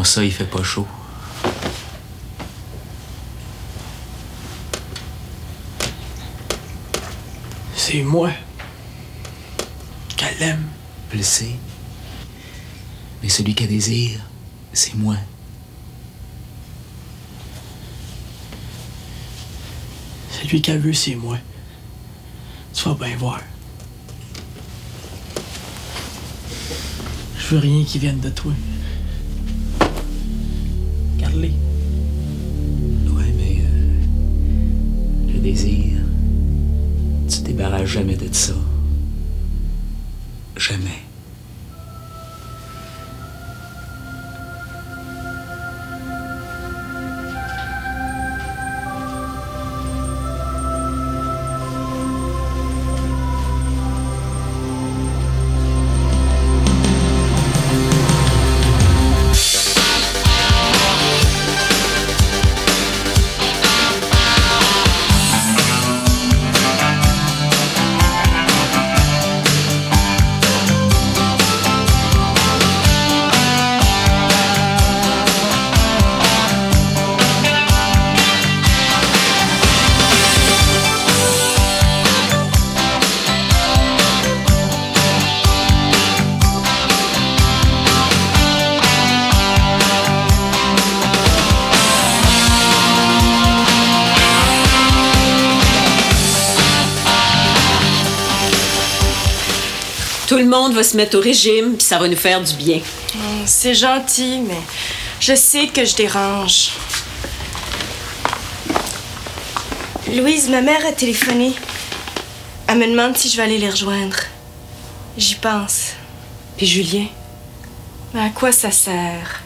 ça, il fait pas chaud. C'est moi qu'elle aime. Je le sais. Mais celui qu'elle désire, c'est moi. Celui qu'elle veut, c'est moi. Tu vas bien voir. Je veux rien qui vienne de toi. Regarde-les. Ouais, mais le désir, tu te débarrasses jamais de ça. Jamais. Tout le monde va se mettre au régime, puis ça va nous faire du bien. C'est gentil, mais je sais que je dérange. Louise, ma mère a téléphoné. Elle me demande si je vais aller les rejoindre. J'y pense. Puis Julien? Mais à quoi ça sert?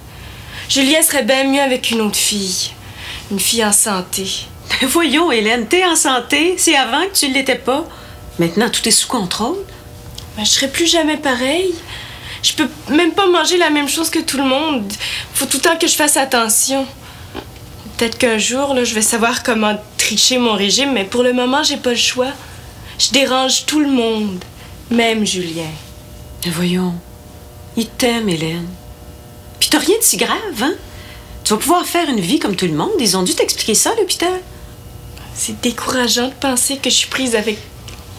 Julien serait bien mieux avec une autre fille. Une fille en santé. Ben voyons, Hélène, t'es en santé. C'est avant que tu ne l'étais pas. Maintenant, tout est sous contrôle. Ben, je serai plus jamais pareille. Je peux même pas manger la même chose que tout le monde. Faut tout le temps que je fasse attention. Peut-être qu'un jour, là, je vais savoir comment tricher mon régime, mais pour le moment, j'ai pas le choix. Je dérange tout le monde, même Julien. Ben voyons, il t'aime, Hélène. Puis t'as rien de si grave, hein? Tu vas pouvoir faire une vie comme tout le monde. Ils ont dû t'expliquer ça à l'hôpital. C'est décourageant de penser que je suis prise avec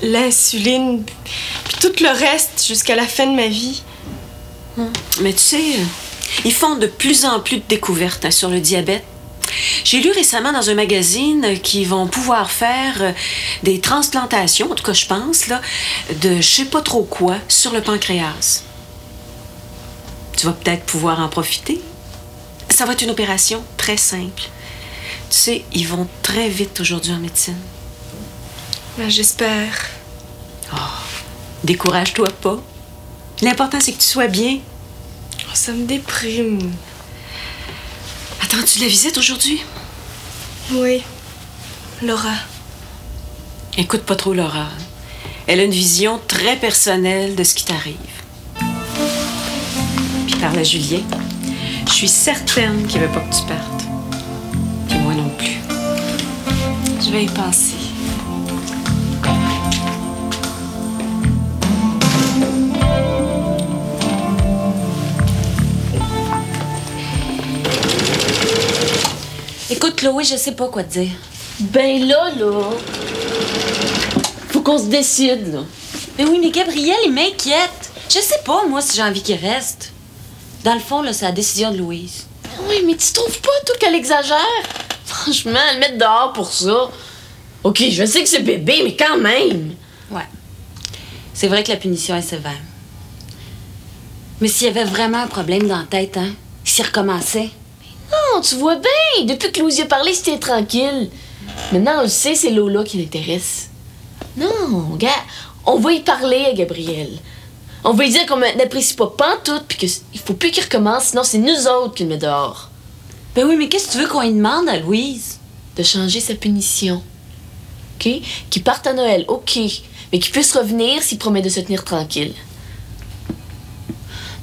l'insuline, puis tout le reste jusqu'à la fin de ma vie. Mais tu sais, ils font de plus en plus de découvertes sur le diabète. J'ai lu récemment dans un magazine qu'ils vont pouvoir faire des transplantations, en tout cas je pense, là, de je sais pas trop quoi sur le pancréas. Tu vas peut-être pouvoir en profiter. Ça va être une opération très simple. Tu sais, ils vont très vite aujourd'hui en médecine. Ben, j'espère. Oh, décourage-toi pas. L'important, c'est que tu sois bien. Oh, ça me déprime. Attends-tu la visite aujourd'hui? Oui. Laura. Écoute pas trop Laura. Elle a une vision très personnelle de ce qui t'arrive. Puis parle à Julien. Je suis certaine qu'il veut pas que tu partes. Puis moi non plus. Je vais y penser. Écoute, Chloé, je sais pas quoi te dire. Ben là, faut qu'on se décide, là. Mais oui, mais Gabriel, il m'inquiète. Je sais pas, moi, si j'ai envie qu'il reste. Dans le fond, là, c'est la décision de Louise. Oui, mais tu trouves pas, toi, qu'elle exagère? Franchement, elle met dehors pour ça. OK, je sais que c'est bébé, mais quand même. Ouais. C'est vrai que la punition est sévère. Mais s'il y avait vraiment un problème dans la tête, hein, s'il recommençait... Non, tu vois bien. Depuis que Louise y a parlé, c'était tranquille. Maintenant, on le sait, c'est Lola qui l'intéresse. Non, gars, on va y parler à Gabriel. On va lui dire qu'on n'apprécie pas pantoute, puis qu'il faut plus qu'il recommence, sinon c'est nous autres qui le met dehors. Ben oui, mais qu'est-ce que tu veux qu'on lui demande à Louise? De changer sa punition. OK? Qu'il parte à Noël, OK. Mais qu'il puisse revenir s'il promet de se tenir tranquille.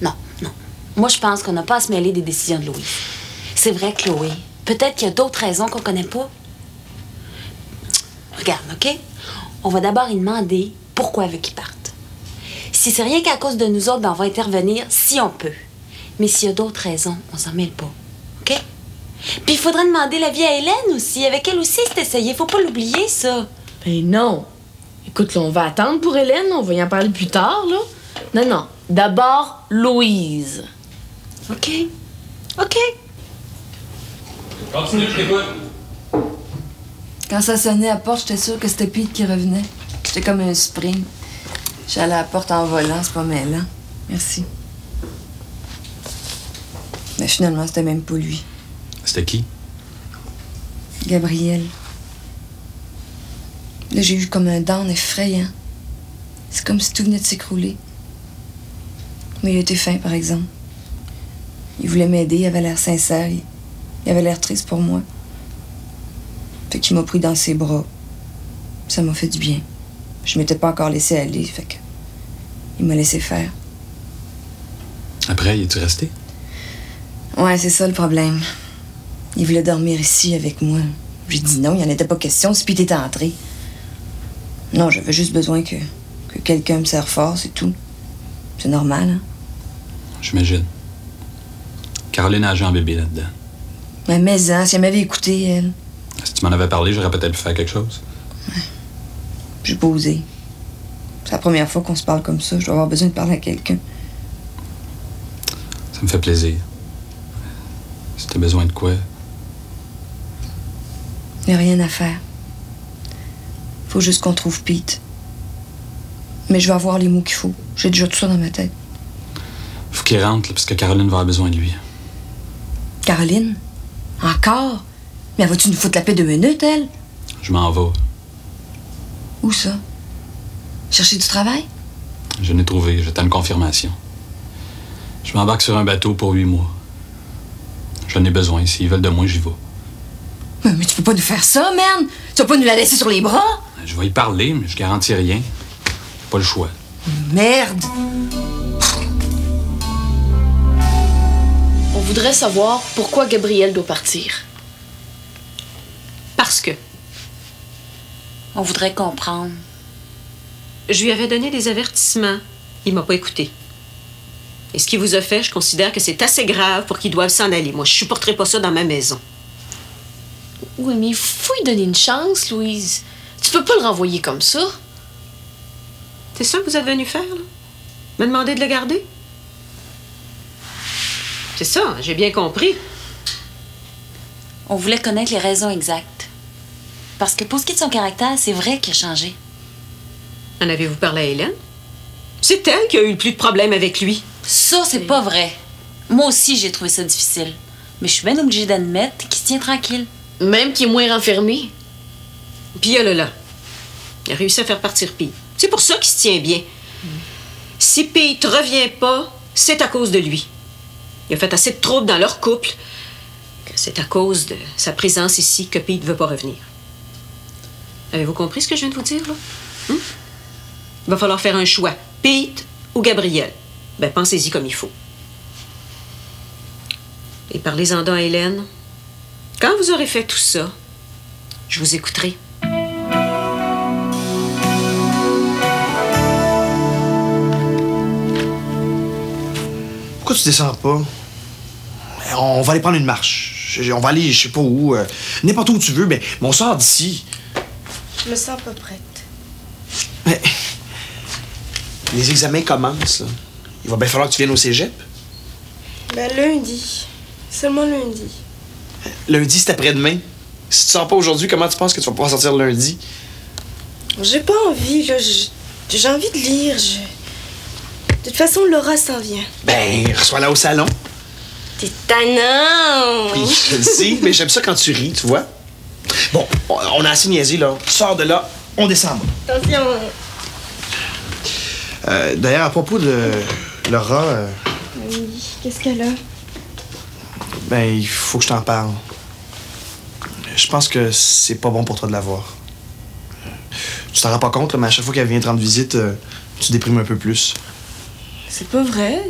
Non, non. Moi, je pense qu'on n'a pas à se mêler des décisions de Louise. C'est vrai, Chloé. Peut-être qu'il y a d'autres raisons qu'on connaît pas. Regarde, OK? On va d'abord lui demander pourquoi elle veut qu'il parte. Si c'est rien qu'à cause de nous autres, ben on va intervenir si on peut. Mais s'il y a d'autres raisons, on s'en mêle pas. OK? Puis il faudra demander l'avis à Hélène aussi. Avec elle aussi, c'est essayé. Faut pas l'oublier, ça. Ben non. Écoute, là, on va attendre pour Hélène. On va y en parler plus tard, là. Non, non. D'abord, Louise. OK. OK. Continue, je t'écoute. Quand ça sonnait à la porte, j'étais sûre que c'était Pete qui revenait. J'étais comme un spring. J'allais à la porte en volant, c'est pas mêlant. Merci. Mais finalement, c'était même pas lui. C'était qui? Gabriel. Là, j'ai eu comme un down effrayant. C'est comme si tout venait de s'écrouler. Mais il a été fin, par exemple. Il voulait m'aider, il avait l'air sincère. Il avait l'air triste pour moi. Fait qu'il m'a pris dans ses bras. Ça m'a fait du bien. Je m'étais pas encore laissé aller, fait que... Il m'a laissé faire. Après, es-tu resté? Ouais, c'est ça le problème. Il voulait dormir ici avec moi. J'ai dit non, il n'y en était pas question, si Pete était entré. Non, j'avais juste besoin que quelqu'un me serre fort, c'est tout. C'est normal, hein? J'imagine. Caroline a agi en bébé là-dedans. Mais hein, si elle m'avait écouté, elle... Si tu m'en avais parlé, j'aurais peut-être pu faire quelque chose. Ouais. J'ai pas osé. C'est la première fois qu'on se parle comme ça. Je dois avoir besoin de parler à quelqu'un. Ça me fait plaisir. Si t'as besoin de quoi? Il n'y a rien à faire. Faut juste qu'on trouve Pete. Mais je vais avoir les mots qu'il faut. J'ai déjà tout ça dans ma tête. Faut qu'il rentre, là, parce que Caroline va avoir besoin de lui. Caroline? Encore? Mais vas-tu nous foutre la paix 2 minutes, elle? Je m'en vais. Où ça? Chercher du travail? Je n'ai trouvé, j'attends une confirmation. Je m'embarque sur un bateau pour 8 mois. J'en ai besoin. S'ils veulent de moi, j'y vais. Mais tu peux pas nous faire ça, man! Tu vas pas nous la laisser sur les bras? Je vais y parler, mais je garantis rien. J'ai pas le choix. Merde! On voudrait savoir pourquoi Gabriel doit partir. Parce que On voudrait comprendre. je lui avais donné des avertissements. Il m'a pas écouté. Et ce qu'il vous a fait, je considère que c'est assez grave pour qu'il doive s'en aller. Moi, je supporterai pas ça dans ma maison. Oui, mais il faut lui donner une chance, Louise. Tu peux pas le renvoyer comme ça. C'est ça que vous êtes venu faire, là? Me demander de le garder? C'est ça, j'ai bien compris. On voulait connaître les raisons exactes. Parce que pour ce qui est de son caractère, c'est vrai qu'il a changé. En avez-vous parlé à Hélène? C'est elle qui a eu le plus de problèmes avec lui. Ça, c'est pas vrai. Moi aussi, j'ai trouvé ça difficile. Mais je suis bien obligée d'admettre qu'il se tient tranquille. Même qu'il est moins renfermé. Puis là, il a réussi à faire partir Pete. C'est pour ça qu'il se tient bien. Si Pete revient pas, c'est à cause de lui. Il a fait assez de troubles dans leur couple que c'est à cause de sa présence ici que Pete veut pas revenir. Avez-vous compris ce que je viens de vous dire, là? Il va falloir faire un choix. Pete ou Gabriel. Ben, pensez-y comme il faut. Et parlez-en donc à Hélène. Quand vous aurez fait tout ça, je vous écouterai. Pourquoi tu descends pas? On va aller prendre une marche. On va aller, je sais pas où. N'importe où tu veux, mais on sort d'ici. Je me sens pas prête. Mais... Les examens commencent, là. Il va bien falloir que tu viennes au cégep. Ben, lundi. Seulement lundi. Lundi, c'est après-demain. Si tu sors pas aujourd'hui, comment tu penses que tu vas pouvoir sortir lundi? J'ai pas envie, là. J'ai envie de lire. De toute façon, Laura s'en vient. Ben, reçois-la au salon. T'es tannant! Oui, je le sais, mais j'aime ça quand tu ris, tu vois. Bon, on a assez niaisé, là. Sors de là, on descend en bas. Attention. D'ailleurs, à propos de Laura... Oui, qu'est-ce qu'elle a? Ben, il faut que je t'en parle. Je pense que c'est pas bon pour toi de la voir. Tu t'en rends pas compte, là, mais à chaque fois qu'elle vient te rendre visite, tu déprimes un peu plus. C'est pas vrai.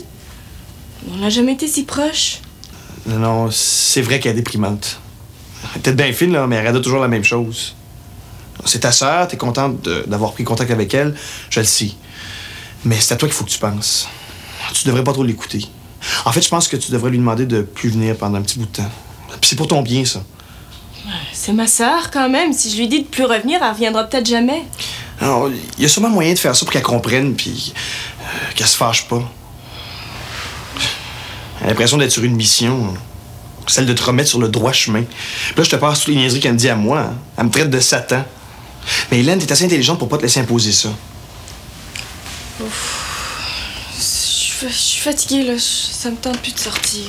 On n'a jamais été si proches. Non, c'est vrai qu'elle est déprimante. Elle est peut-être bien fine, là, mais elle regarde toujours la même chose. C'est ta sœur, t'es contente d'avoir pris contact avec elle, je le sais. Mais c'est à toi qu'il faut que tu penses. Tu devrais pas trop l'écouter. En fait, je pense que tu devrais lui demander de plus venir pendant un petit bout de temps. Puis c'est pour ton bien, ça. C'est ma sœur, quand même. Si je lui dis de plus revenir, elle reviendra peut-être jamais. Alors, il y a sûrement moyen de faire ça pour qu'elle comprenne, puis qu'elle se fâche pas. Elle a l'impression d'être sur une mission, celle de te remettre sur le droit chemin. Puis là, je te passe toutes les niaiseries qu'elle me dit à moi. Hein. Elle me traite de Satan. Mais Hélène, t'es assez intelligente pour pas te laisser imposer ça. Je suis fatiguée, là. Ça me tente plus de sortir.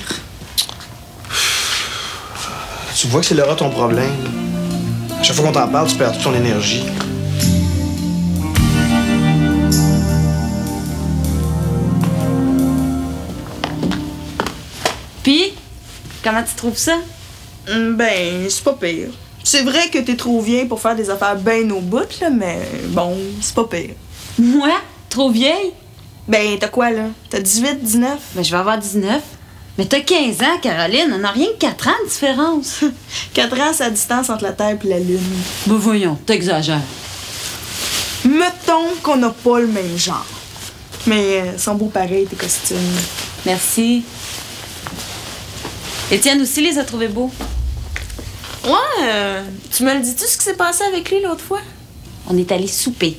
Tu vois que c'est Laura ton problème. À chaque fois qu'on t'en parle, tu perds toute ton énergie. Puis, comment tu trouves ça? Ben, c'est pas pire. C'est vrai que t'es trop vieille pour faire des affaires ben au bout, là, mais bon, c'est pas pire. Moi? Trop vieille? Ben, t'as quoi, là? T'as 18, 19? Ben, je vais avoir 19. Mais t'as 15 ans, Caroline. On n'a rien que 4 ans de différence. 4 ans, c'est la distance entre la Terre et la Lune. Ben voyons, t'exagères. Mettons qu'on n'a pas le même genre. Mais sont beaux pareil, tes costumes. Merci. Étienne aussi les a trouvés beaux. Ouais, tu me le dis-tu ce qui s'est passé avec lui l'autre fois? On est allés souper.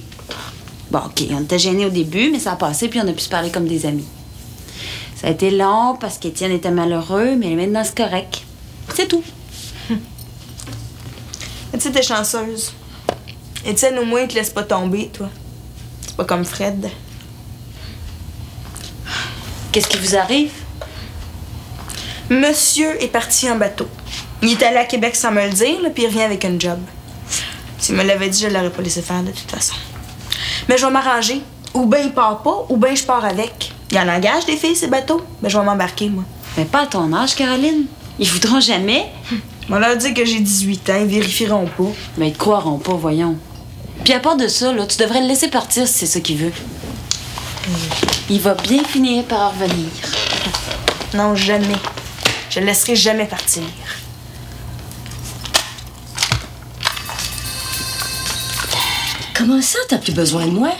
Bon, OK, on était gênés au début, mais ça a passé, puis on a pu se parler comme des amis. Ça a été long parce qu'Étienne était malheureux, mais maintenant, c'est correct. C'est tout. Tu sais, t'es chanceuse. Étienne, au moins, il te laisse pas tomber, toi. C'est pas comme Fred. Qu'est-ce qui vous arrive? Monsieur est parti en bateau. Il est allé à Québec sans me le dire, là, puis il revient avec un job. S'il me l'avait dit, je l'aurais pas laissé faire de toute façon. Mais je vais m'arranger. Ou bien il part pas, ou bien je pars avec. Il y en engage des filles, ces bateaux. Ben, je vais m'embarquer, moi. Mais pas à ton âge, Caroline. Ils voudront jamais. On leur dit que j'ai 18 ans, ils vérifieront pas. Mais ils te croiront pas, voyons. Puis à part de ça, là, tu devrais le laisser partir si c'est ça qu'il veut. Il va bien finir par revenir. Non, jamais. Je le laisserai jamais partir. Comment ça, t'as plus besoin de moi?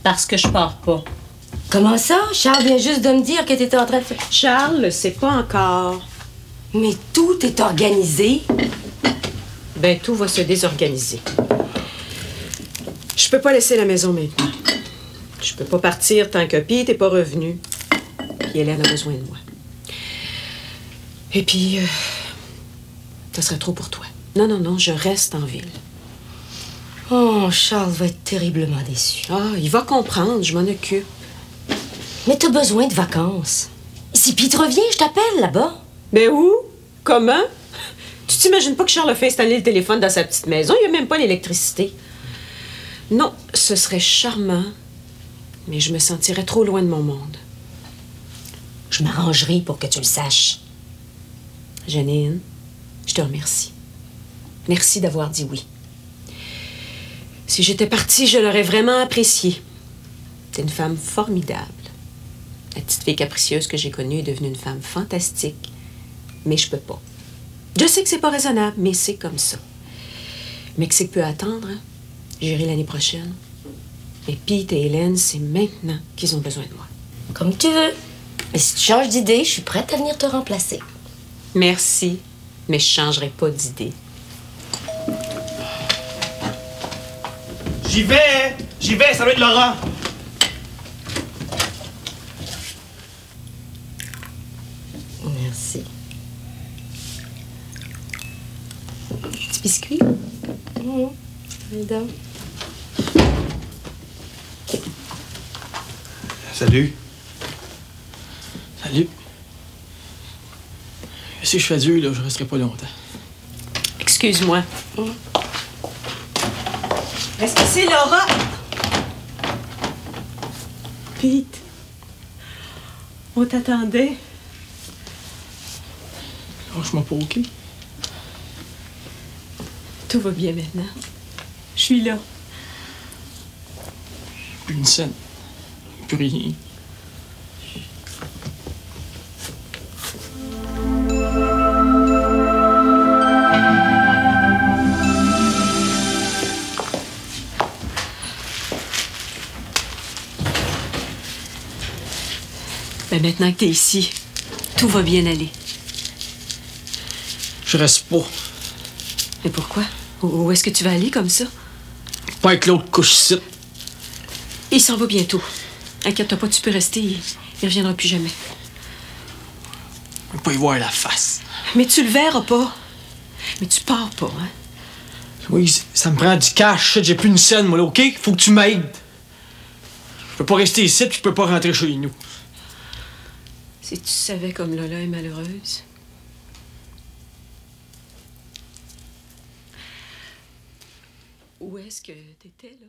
Parce que je pars pas. Comment ça? Charles vient juste de me dire que t'étais en train de faire... Charles le sait pas encore. Mais tout est organisé. Ben, tout va se désorganiser. Je peux pas laisser la maison maintenant. Je peux pas partir tant que Pete n'est pas revenu. Puis Hélène a besoin de moi. Et puis, ça serait trop pour toi. Non, non, non, je reste en ville. Oh, Charles va être terriblement déçu. Ah, il va comprendre, je m'en occupe. Mais t'as besoin de vacances. Si Pete revient, je t'appelle là-bas. Mais où? Comment? Tu t'imagines pas que Charles a fait installer le téléphone dans sa petite maison? Il n'y a même pas l'électricité. Non, ce serait charmant, mais je me sentirais trop loin de mon monde. Je m'arrangerai pour que tu le saches. Janine, je te remercie. Merci d'avoir dit oui. Si j'étais partie, je l'aurais vraiment apprécié. T'es une femme formidable. La petite fille capricieuse que j'ai connue est devenue une femme fantastique. Mais je peux pas. Je sais que c'est pas raisonnable, mais c'est comme ça. Le Mexique peut attendre, hein? J'irai l'année prochaine. Mais Pete et Hélène, c'est maintenant qu'ils ont besoin de moi. Comme tu veux. Mais si tu changes d'idée, je suis prête à venir te remplacer. Merci, mais je changerai pas d'idée. J'y vais, ça va être Laura. Merci. Petit biscuit? Salut. Salut. Si je fais Dieu, là, je resterai pas longtemps. Excuse-moi. Est-ce que c'est Laura? Pete, on t'attendait. Lâche-moi pas, OK? Tout va bien maintenant. Je suis là. Plus une scène. Plus rien. Ben maintenant que t'es ici, tout va bien aller. Je reste pas. Mais pourquoi? Où est-ce que tu vas aller comme ça? Pas avec l'autre couche ici. Il s'en va bientôt. Inquiète-toi pas, tu peux rester. Il reviendra plus jamais. Je vais pas y voir la face. Mais tu le verras pas. Mais tu pars pas, hein? Oui, ça me prend du cash. J'ai plus une scène, moi, là, OK? Faut que tu m'aides. Je peux pas rester ici, puis je peux pas rentrer chez nous. Si tu savais comme Lola est malheureuse. Où est-ce que t'étais, là?